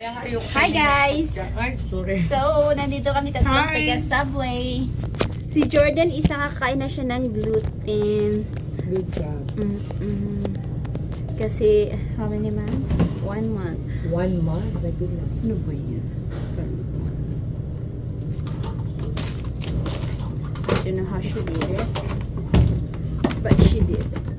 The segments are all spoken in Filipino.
Hi guys! Ay, sorry. So, nandito kami tatlong Hi. taga Subway. Si Jordan, isa kakain na siya ng gluten. Good job. Kasi, how many months? 1 month. 1 month? My goodness. Ano ba yun? I don't know how she did it. But she did it.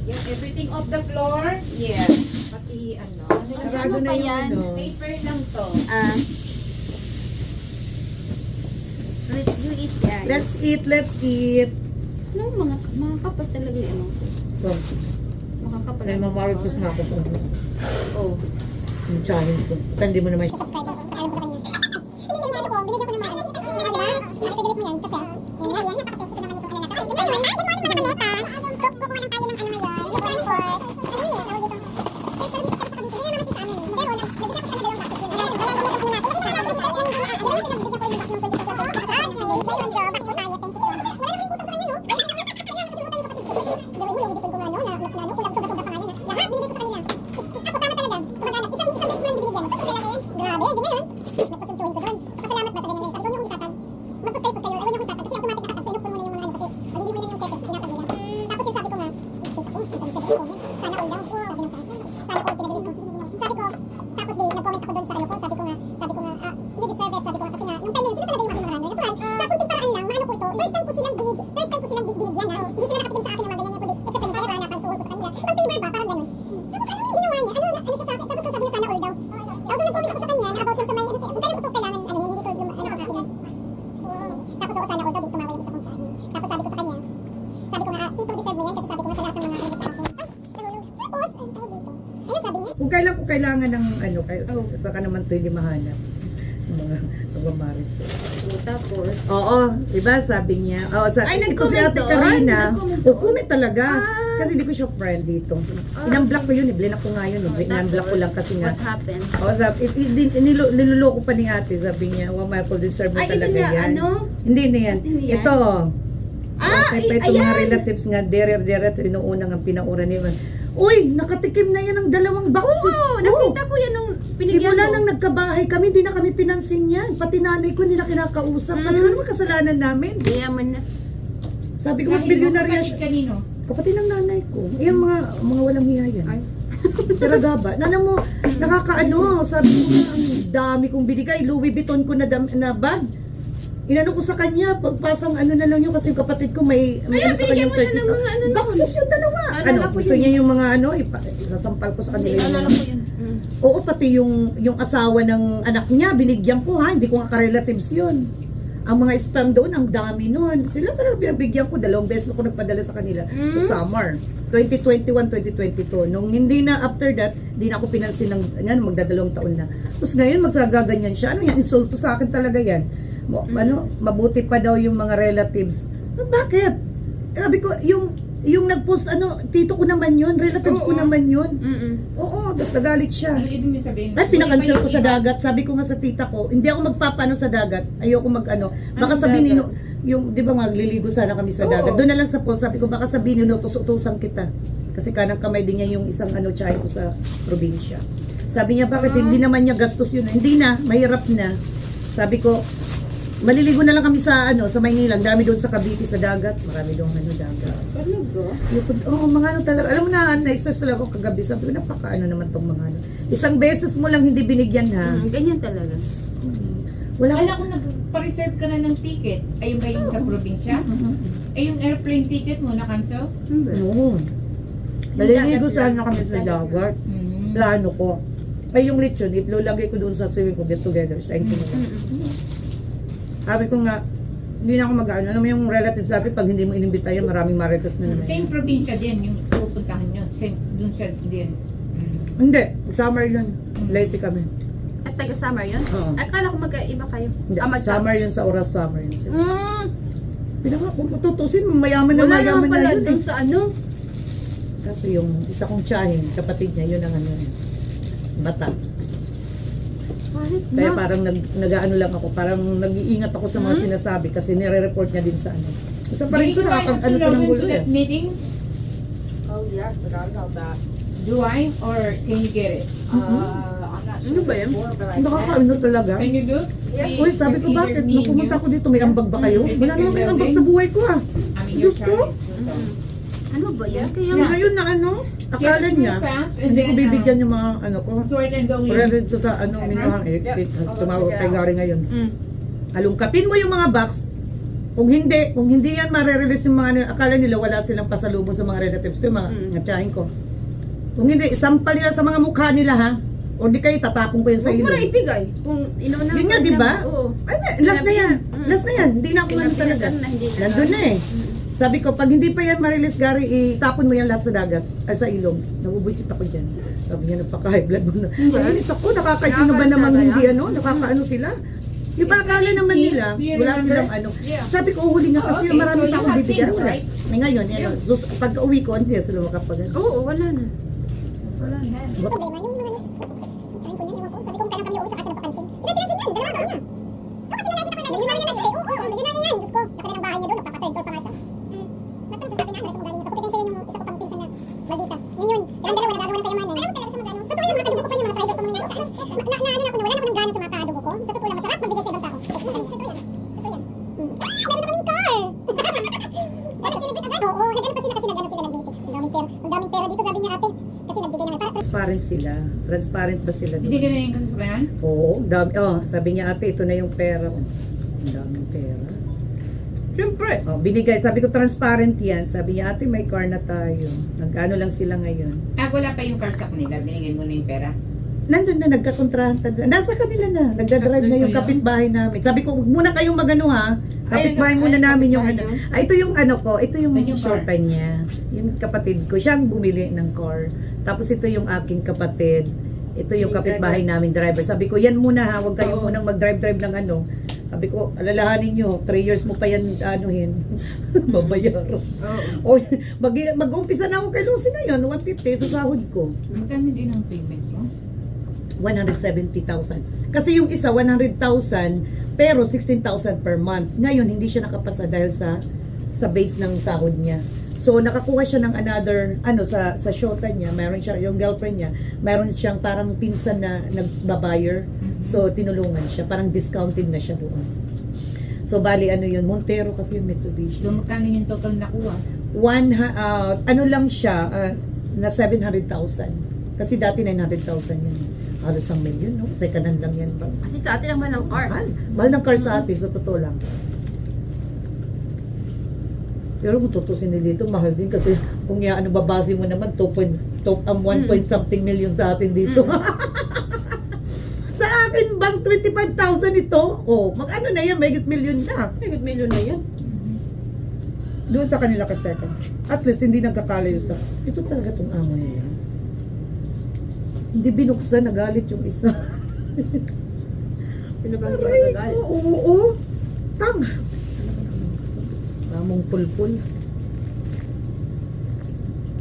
Get everything off the floor. Yeah. Pati ano. Sarado na pa yung yan? ano. Paper lang to. Let's do it guys. Let's eat. No, mga kapal talaga yung ano. So, Mga kapal. may mamaritos na ako sa Oh. yung channel ko. Hindi mo naman kung kailan ko kailangan ng ano, saka naman ito hindi mahanap ng mga mamaritos. So, tapos, Oo, diba sabi niya. Oo, Ay, ito si nag-comment Ate doon? Karina. Nag-comment doon? Comment talaga. Ah. Kasi hindi ko siya friend dito. Inamblock ko yun, blinak ko nga yun. Inamblock ko lang kasi nga. what happened? Oo, sabi, niluloko pa ni ate, sabi niya, wow, Michael, deserve mo Ay, talaga ito na, yan. ano? Hindi na yan. Hindi yan? Ito. Ito mga ayan! relatives nga, derer, inuuna nga pinaura ni Ivan. Uy, nakatikim na yan ng 2 boxes. Oo, nakita ko yan nung pinigyan Simula mo. nang nagkabahay kami, hindi na kami pinansin yan. Pati nanay ko, hindi na kinakausap. Sabi ko, ano ba kasalanan namin? Yaman na. Sabi ko, mas bilyonarya siya. Kanino? Kapatid ng nanay ko. Yung mga walang hiya yan. Ay. Pero gaba. Nana mo, nakakaano. Sabi ko, ang dami kong binigay. Louis Vuitton ko na bag. Inano ko sa kanya, pagpasang ano na lang yun kasi yung kapatid ko may ano sa binigyan kanyang mo siya ng mga ano boxes yung 2. Alala Ano, ko gusto yun. niya yung mga ano, sasampal ko sa kanila yung Alala mga- ko yun. Oo, pati yung asawa ng anak niya, binigyan ko ha, hindi ko nga ka-relatives yun. Ang mga spam doon, ang dami nun. Sila talaga binabigyan ko, 2 beses ako nagpadala sa kanila sa summer. 2021, 2022. Nung hindi na after that, hindi na ako pinansin ng, magdadalawang taon na. Tapos ngayon, magsagaganyan siya. Ano yan, insulto sa akin talaga yan. Ano, mabuti pa daw yung mga relatives. Bakit? Sabi ko, yung nag-post, tito ko naman yun, relatives ko naman yun. Oo, tapos nagalit siya. Ano ibig sabihin? Ay, pinakansel ko sa dagat. Sabi ko nga sa tita ko, hindi ako magpapano sa dagat. Ayoko baka sabihin yung, di ba magliligo sana kami sa dagat. Doon na lang sa post, sabi ko, baka sabihin utos-utosan kita. Kasi kanang kamay din niya yung isang tsahin ko sa probinsya. Sabi niya, bakit hindi naman niya gastos yun? Hindi na, mahirap na. Sabi ko, maliligo na lang kami sa sa Maynila. Dami doon sa Cavite sa dagat. Marami doon dagat. Mga talaga. Alam mo na, na-stress talaga ako kagabi. Sabi ko, naman tong mga Isang beses mo lang hindi binigyan ha. Ganyan talaga. Wala Wala kung nagpa-reserve ka na ng ticket. Ayun ba yung sa probinsya? Eh yung airplane ticket mo na-cancel? noon. Maliligo sana kami sa dagat. Plano ko. Ay yung lechon, ilulagay ko doon sa swimming pool, get together. Sa inyo nila. Sabi ko nga, hindi na ako mag-ano. Alam mo yung relative sabi, pag hindi mo inimbitayan, maraming marites na naman. Same probinsya din yung pupuntahan nyo. Same, dun siya din. Hindi, summer yun. Late kami. At taga-summer yun? Oo. Akala ko magkaiba kayo. Hindi, summer yun sa oras summer yun. Kung tutusin, mayaman na Wala mayaman naman na pala yun dun eh. sa Kaso yung isa kong tiyahin, kapatid niya, yun ang bata. Kahit Kaya na. parang nag-ano lang ako, parang nag-iingat ako sa mga sinasabi kasi nire-report niya din sa Isa pa rin ko, nakakag-ano ko ng gulo eh. Meeting? Oh yeah, forgot about that. Do I? Or can you get it? Ano ba yan? Nakakaano talaga. Can you do? Uy, sabi ko bakit? Nung pumunta ko dito, may ambag ba kayo? Wala naman may ambag sa buhay ko ah. Diyos ko. Ano ba yan? Kaya Yung ngayon na ano, akala niya, hindi ko bibigyan yung mga ano ko. Sort and go in. Prered sa ano, minuhang tumawag kay Gary ngayon. Alungkatin mo yung mga box. Kung hindi yan marerelease yung mga ano, akala nila wala silang pasalubong sa mga relatives ko, yung mga tsahin ko. Kung hindi, isampal nila sa mga mukha nila ha. O di kayo, tatapon ko yan sa huwag mo ilong. na ipigay. Kung inuuna Yun nga, di ba? Oo. Ay, last na yan. Last na yan. Hindi na ako ano talaga. Nandun na eh. Sabi ko, pag hindi pa yan marilis, Gary, itapon mo yan lahat sa dagat, ay sa ilog. Nabubuisit ako dyan. Sabi niya, nagpaka-high blood mo na. Nainis ako, nakakaisino ba namang hindi ano, nakakaano sila? Yung ba akala naman nila, wala silang ano. Sabi ko, huli nga kasi marami pa akong bibigyan. Wala. Eh ngayon, yan, pag uwi ko, hindi sila makapag. Oo, wala na. Wala na. Problema yung mga tsahin ko niyan, ewan ko. Sabi ko, kailan kami uusa kasi napapansin. Pinapinansin yan, dalawa na. Kasi nakikita ko na, milyonaire na siya eh. Oo, milyonaire yan. Diyos ko, laki na ng bahay niya doon, nagpapatrade pa nga siya. Nagtanong sa akin na, nasa magaling. Kapitensya yun yung isa ko pang pinsan na maldita. Yun, silang dalawa nagagawa ng kayamanan. Ayaw talaga sa magano. Totoo yung mga kadugo ko pa yung mga private ko mga na ano na ako na, wala na ako ng gana sa mga kadugo ko. Sa totoo lang, masarap magbigay sa ibang tao. Totoo yan. Totoo yan. Meron na kaming car! Meron celebrate agad? Oo, nagano pa sila kasi nagano sila ng meeting. Ang daming pera dito, sabi niya ate. Kasi nagbigay naman. Transparent sila. Transparent ba sila Hindi doon? ganun yung kasusakayan? Oo, dami. Oh, sabi niya ate, ito na yung pera. Oh, ang daming pera. Siyempre. Oh, binigay. Sabi ko, transparent yan. Sabi niya, ate, may car na tayo. Nag-ano lang sila ngayon. Wala pa yung car sa kanila. Binigay mo na yung pera. Nandun na, nagkakontrahan. Nasa kanila na. Nagdadrive na yung kapitbahay namin. Sabi ko, huwag muna kayong magano ha. Kapitbahay muna namin yung ano. Ito yung ano ko. Ito yung Saan yung car? shorta niya. Yung kapatid ko. Siyang bumili ng car. Tapos ito yung aking kapatid. Ito yung kapitbahay namin driver. Sabi ko, yan muna ha. Huwag kayong munang mag-drive-drive ng ano. Sabi ko, alalahanin nyo. 3 years mo pa yan anuhin. Babayaran. Oo. O, mag-umpisa na ako kay Lucy ngayon. 150 sa sahod ko. Magkano din ang payment mo? 170,000. Kasi yung isa 100,000 pero 16,000 per month. Ngayon hindi siya nakapasa dahil sa base ng sahod niya. So nakakuha siya ng another sa shota niya, meron siya yung girlfriend niya, meron siyang parang pinsan na nagbabuyer. So tinulungan siya, parang discounted na siya doon. So bali yun, Montero kasi yung Mitsubishi. So magkano yung total nakuha? Lang siya na 700,000. Kasi dati 900,000 yun. Halos 1 million, no? Second-hand lang yan. Kasi sa atin ang mahal ng car. Mahal ng car sa atin, sa totoo lang. Pero kung tutusin nila dito, mahal din kasi kung babase mo naman, 1 point something million sa atin dito. Sa akin, banks 25,000 ito. Oh, mag-ano na yan, may million na. May million na yan. Doon sa kanila ka second. At least hindi nagkakalayo sa, ito talaga itong amo nila. Hindi binuksan, nagalit yung isa. Sino bang Aray magagalit? ko, oo. Tanga. Among pulpul.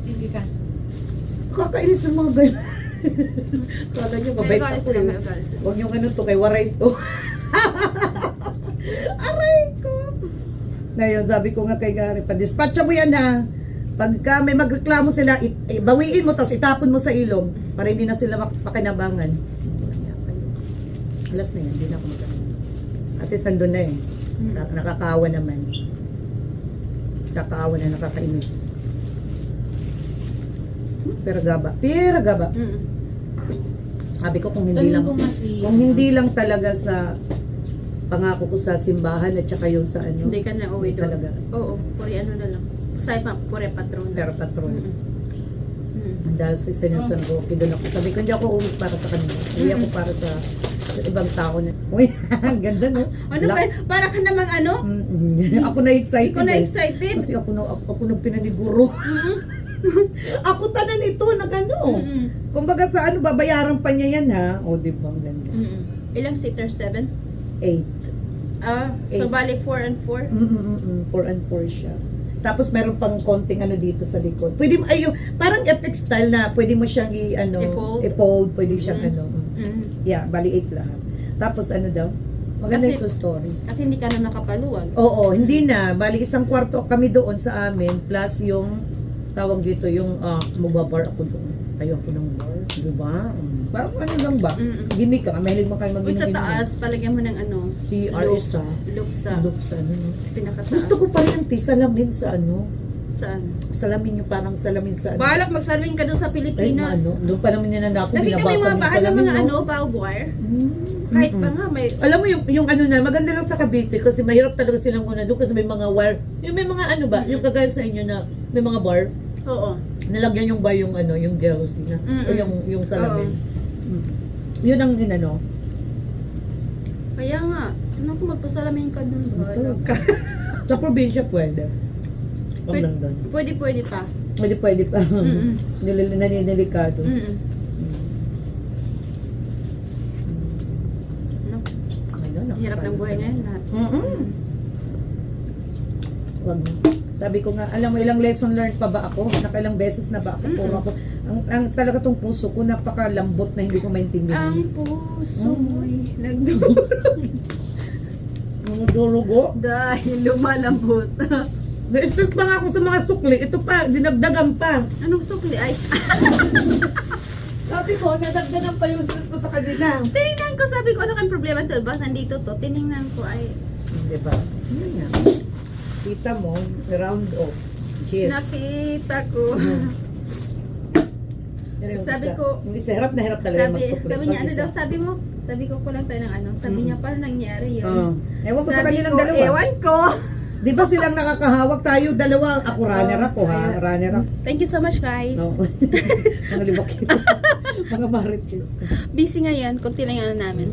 Sisisan. Kakainis yung mga ganyan. Kala niyo, May mabait magalit ako sila, eh. may magalit sila. Huwag yung to, kay Waray to. Aray ko. Ngayon, sabi ko nga kay Gary, pa-dispatcha mo yan ha. Pagka may magreklamo sila, bawiin mo, tapos itapon mo sa ilog para hindi na sila makinabangan. Alas na yan, hindi na ako magkakaroon. At least nandun na eh. Nakakawa naman. Tsaka awa na nakakainis. Pero gaba. Sabi ko kung hindi lang, kung hindi lang talaga sa pangako ko sa simbahan at saka yung sa ano. Hindi ka na uwi doon. Talaga. Oo, puri ano na lang. Say pa, puri patron. Pero patron. Dahil sa Senyor San Roque, doon ako. Sabi ko, hindi ako uwi para sa kanila. Uwi ako para sa ibang tao na. Uy, ang ganda no? Ano ba? Para ka namang ano? Ako na-excited. Ikaw na-excited? Kasi ako pinaniguro. Ako tanan ito, nag-ano. Kumbaga sa ano, babayaran pa niya yan ha. O, di ba? Ang ganda. Ilang seater? 7? 8. So bali 4 and 4? 4 and 4 siya. Tapos meron pang konting ano dito sa likod. Pwede mo parang FX style na pwede mo siyang i-fold, pwede siyang Yeah, bali 8 lahat. Tapos ano daw? Maganda Kasi- yung story. Kasi hindi ka na nakapaluwag. Oo, hindi na. Bali isang kwarto kami doon sa amin plus yung tawag dito yung magbabar ako doon. Tayo ako ng bar, di ba? Parang ano lang ba? Mm-mm. Gimmick ka. Mahilig mo kayo Uy, mag-inom. sa taas, palagyan mo ng ano, Si look. Arisa. Look sa Look sa ano. no? pinakataas. Gusto ko pa rin yung salamin sa ano. Saan? Salamin yung parang salamin sa ano. Balak magsalwing ka doon sa Ay, Pilipinas. ano. Doon pa naman yan na ako. Lagi kami Binabasa mga yung bahal ng salamin, mga no? ano, bawbar. Mm. Kahit pa Mm-mm. nga, may... Alam mo yung ano na, maganda lang sa Cavite kasi mahirap talaga silang una doon kasi may mga wire. Yung may mga ano ba, yung kagaya sa inyo na may mga bar, Oo. nalagyan yung bar yung ano, yung jealousy na. Mm-mm. O yung salamin. Mm. Yun ang inano. Kaya nga, ano kung magpasalamin ka doon? Balak ka. Sa probinsya pwede. Pag Pwede. lang doon. Pwede pa. Pwede pa. Mm-mm. Nanidelikado. Mm-mm. Ano? Hirap ng buhay ngayon lahat. Wag na. Sabi ko nga, alam mo ilang lesson learned pa ba ako? Nakailang beses na ba ako? Puro ako. Ang talaga tong puso ko napakalambot na hindi ko maintindihan. Ang puso mo'y nagdurog Mga durugo. dahil lumalambot. Na-stress pa nga ako sa mga sukli. Ito pa, dinagdagan pa. Anong sukli? Ay, Sabi ko, nadagdagan pa yung stress ko sa kanila. tinignan ko, sabi ko, ano kang problema to? Ba, nandito to. Tinignan ko, ay, Diba? Yan nga. Kita mo, round off. Cheers. nakita ko. Pero yung Sabi isa- ko- yung isa, hirap na hirap talaga magsukli. Sabi niya, ano Mag-isa. daw, sabi mo? Sabi ko lang tayo ng ano. Sabi niya, paano nangyari yun? Ewan ko sa Sabi kanilang ko, dalawa. ewan ko. Di ba silang nakakahawak tayo dalawa? Ako runner ako ha. Runner ako. Thank you so much, guys. No. Mga libak. Mga marites. Busy ngayon, konti lang yung ano namin.